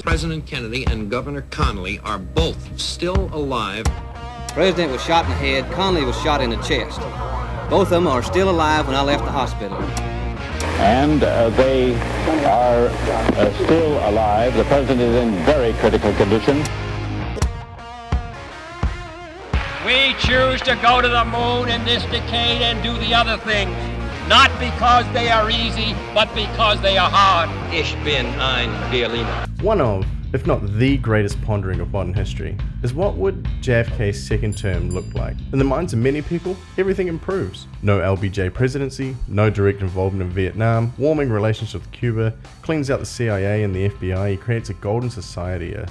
President Kennedy and Governor Connally are both still alive. The president was shot in the head, Connally was shot in the chest. Both of them are still alive when I left the hospital. And they are still alive. The president is in very critical condition. We choose to go to the moon in this decade and do the other things, not because they are easy, but because they are hard. Ich bin ein Berliner. One of, if not the greatest pondering of modern history, is what would JFK's second term look like? In the minds of many people, everything improves. No LBJ presidency, no direct involvement in Vietnam, warming relations with Cuba, cleans out the CIA and the FBI, he creates a golden society, a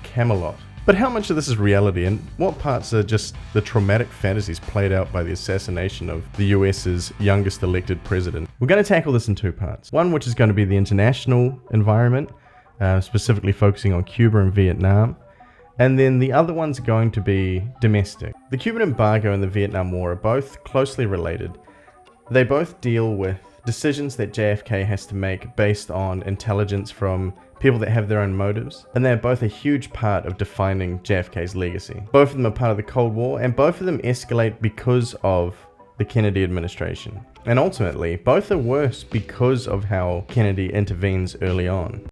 Camelot. But how much of this is reality, and what parts are just the traumatic fantasies played out by the assassination of the US's youngest elected president? We're going to tackle this in two parts. One, which is going to be the international environment, specifically focusing on Cuba and Vietnam. And then the other one's going to be domestic. The Cuban embargo and the Vietnam War are both closely related. They both deal with decisions that JFK has to make based on intelligence from people that have their own motives, and they're both a huge part of defining JFK's legacy. Both of them are part of the Cold War, and both of them escalate because of the Kennedy administration. And ultimately, both are worse because of how Kennedy intervenes early on.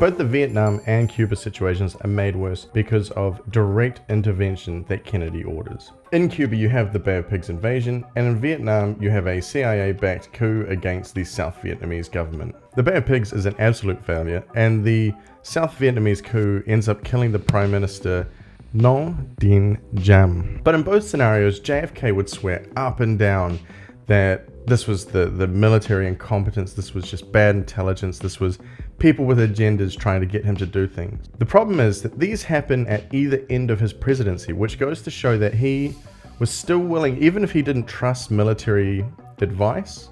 Both the Vietnam and Cuba situations are made worse because of direct intervention that Kennedy orders. In Cuba, you have the Bay of Pigs invasion, and in Vietnam, you have a CIA-backed coup against the South Vietnamese government. The Bay of Pigs is an absolute failure, and the South Vietnamese coup ends up killing the Prime Minister Ngo Dinh Diem. But in both scenarios, JFK would swear up and down that this was the military incompetence, this was just bad intelligence, this was people with agendas trying to get him to do things. The problem is that these happen at either end of his presidency, which goes to show that he was still willing, even if he didn't trust military advice,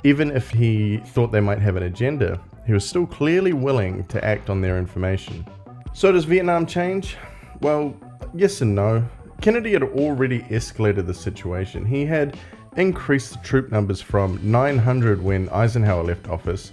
even if he thought they might have an agenda, he was still clearly willing to act on their information. So does Vietnam change? Well, yes and no. Kennedy had already escalated the situation. He had increased the troop numbers from 900 when Eisenhower left office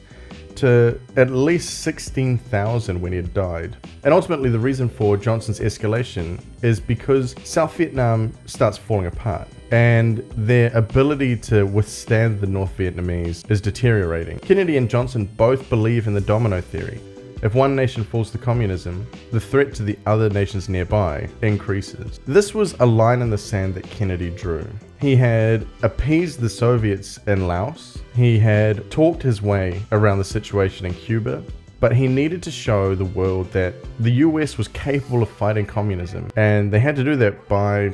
to at least 16,000 when he had died. And ultimately the reason for Johnson's escalation is because South Vietnam starts falling apart and their ability to withstand the North Vietnamese is deteriorating. Kennedy and Johnson both believe in the domino theory. If one nation falls to communism, the threat to the other nations nearby increases. This was a line in the sand that Kennedy drew. He had appeased the Soviets in Laos. He had talked his way around the situation in Cuba, but he needed to show the world that the US was capable of fighting communism, and they had to do that by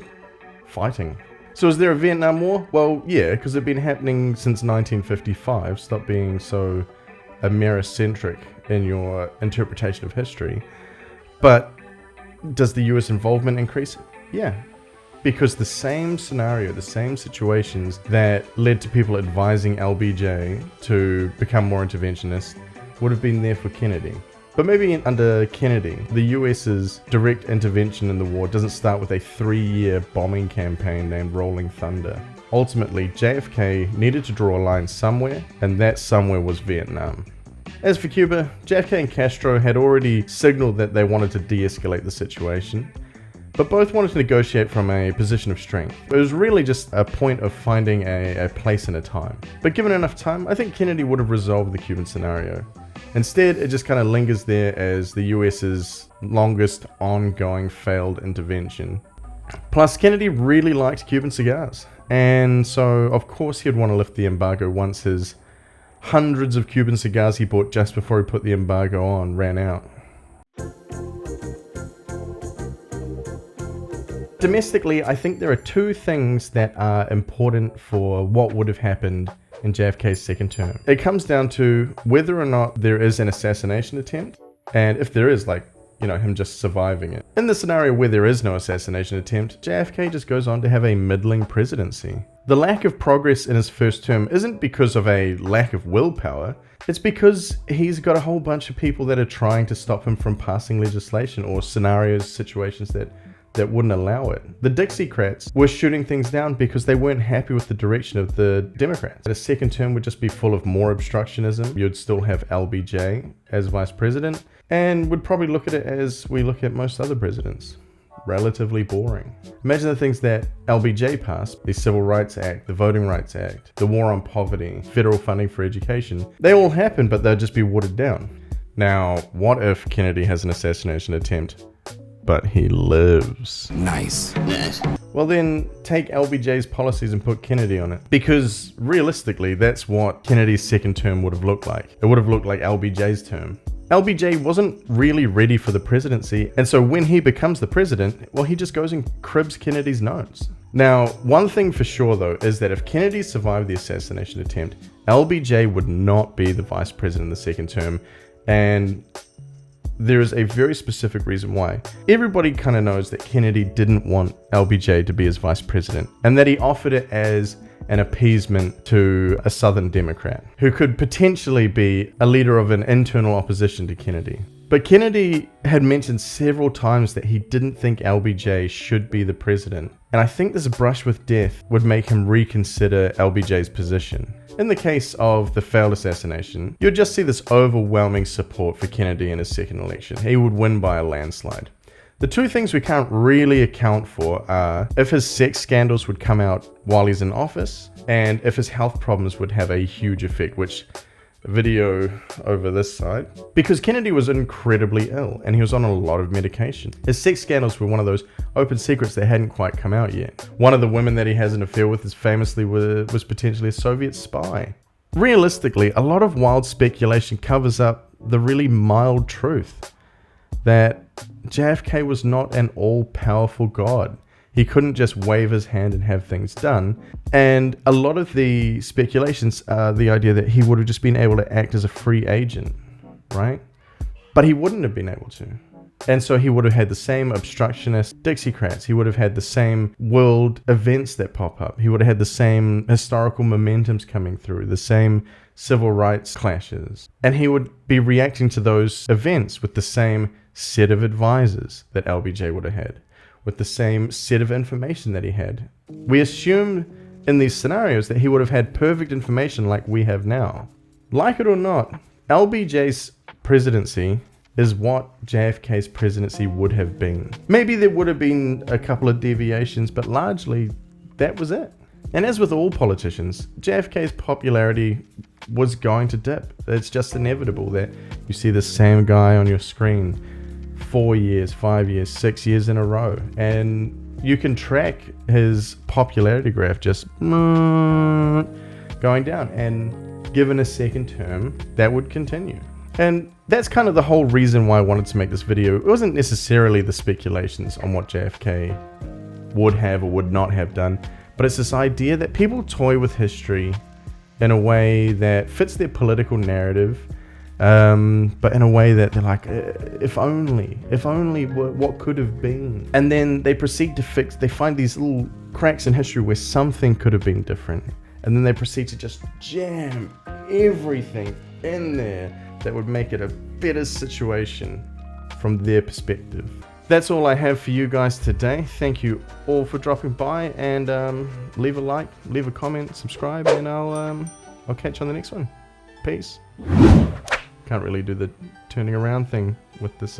fighting. So is there a Vietnam War? Well, yeah, because it's been happening since 1955. Stop being so Americentric in your interpretation of history. But does the US involvement increase? Yeah. Because the same scenario, the same situations that led to people advising LBJ to become more interventionist would have been there for Kennedy. But maybe under Kennedy, the US's direct intervention in the war doesn't start with a 3-year bombing campaign named Rolling Thunder. Ultimately, JFK needed to draw a line somewhere, and that somewhere was Vietnam. As for Cuba, JFK and Castro had already signaled that they wanted to de-escalate the situation, but both wanted to negotiate from a position of strength. It was really just a point of finding a place and a time. But given enough time, I think Kennedy would have resolved the Cuban scenario. Instead, it just kind of lingers there as the US's longest ongoing failed intervention. Plus, Kennedy really liked Cuban cigars, and so of course he'd want to lift the embargo once his hundreds of Cuban cigars he bought just before he put the embargo on ran out. Domestically, I think there are two things that are important for what would have happened in JFK's second term. It comes down to whether or not there is an assassination attempt, and if there is, like, him just surviving it. In the scenario where there is no assassination attempt, JFK just goes on to have a middling presidency. The lack of progress in his first term isn't because of a lack of willpower, it's because he's got a whole bunch of people that are trying to stop him from passing legislation or scenarios, situations that that wouldn't allow it. The Dixiecrats were shooting things down because they weren't happy with the direction of the Democrats. The second term would just be full of more obstructionism. You'd still have LBJ as vice president, and would probably look at it as we look at most other presidents. Relatively boring. Imagine the things that LBJ passed: the Civil Rights Act, the Voting Rights Act, the War on Poverty, federal funding for education. They all happen, but they'll just be watered down. Now, what if Kennedy has an assassination attempt, but he lives? Nice. Well then, take LBJ's policies and put Kennedy on it. Because realistically, that's what Kennedy's second term would have looked like. It would have looked like LBJ's term. LBJ wasn't really ready for the presidency, and so when he becomes the president, well, he just goes and cribs Kennedy's notes. Now, one thing for sure though is that if Kennedy survived the assassination attempt, LBJ would not be the vice president in the second term, and there is a very specific reason why. Everybody kind of knows that Kennedy didn't want LBJ to be his vice president, and that he offered it as an appeasement to a Southern Democrat who could potentially be a leader of an internal opposition to Kennedy. But Kennedy had mentioned several times that he didn't think LBJ should be the president, and I think this brush with death would make him reconsider LBJ's position. In the case of the failed assassination, you'd just see this overwhelming support for Kennedy in his second election. He would win by a landslide. The two things we can't really account for are if his sex scandals would come out while he's in office, and if his health problems would have a huge effect, which video over this side. Because Kennedy was incredibly ill, and he was on a lot of medication. His sex scandals were one of those open secrets that hadn't quite come out yet. One of the women that he has an affair with is famously was potentially a Soviet spy. Realistically, a lot of wild speculation covers up the really mild truth that JFK was not an all-powerful god. He couldn't just wave his hand and have things done. And a lot of the speculations are the idea that he would have just been able to act as a free agent, right? But he wouldn't have been able to. And so he would have had the same obstructionist Dixiecrats. He would have had the same world events that pop up. He would have had the same historical momentums coming through, the same civil rights clashes. And he would be reacting to those events with the same set of advisors that LBJ would have had, with the same set of information that he had. We assume in these scenarios that he would have had perfect information like we have now. Like it or not, LBJ's presidency is what JFK's presidency would have been. Maybe there would have been a couple of deviations, but largely that was it. And as with all politicians, JFK's popularity was going to dip. It's just inevitable that you see the same guy on your screen 4 years, 5 years, 6 years in a row, and you can track his popularity graph just going down, and given a second term, that would continue. And that's kind of the whole reason why I wanted to make this video. It wasn't necessarily the speculations on what JFK would have or would not have done, but it's this idea that people toy with history in a way that fits their political narrative, but in a way that they're like, if only what could have been. And then they proceed to they find these little cracks in history where something could have been different. And then they proceed to just jam everything in there that would make it a better situation from their perspective. That's all I have for you guys today. Thank you all for dropping by, and leave a like, leave a comment, subscribe, and I'll catch you on the next one. Peace. Can't really do the turning around thing with this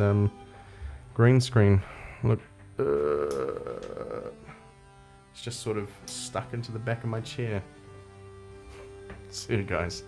green screen. Look, it's just sort of stuck into the back of my chair. See you guys.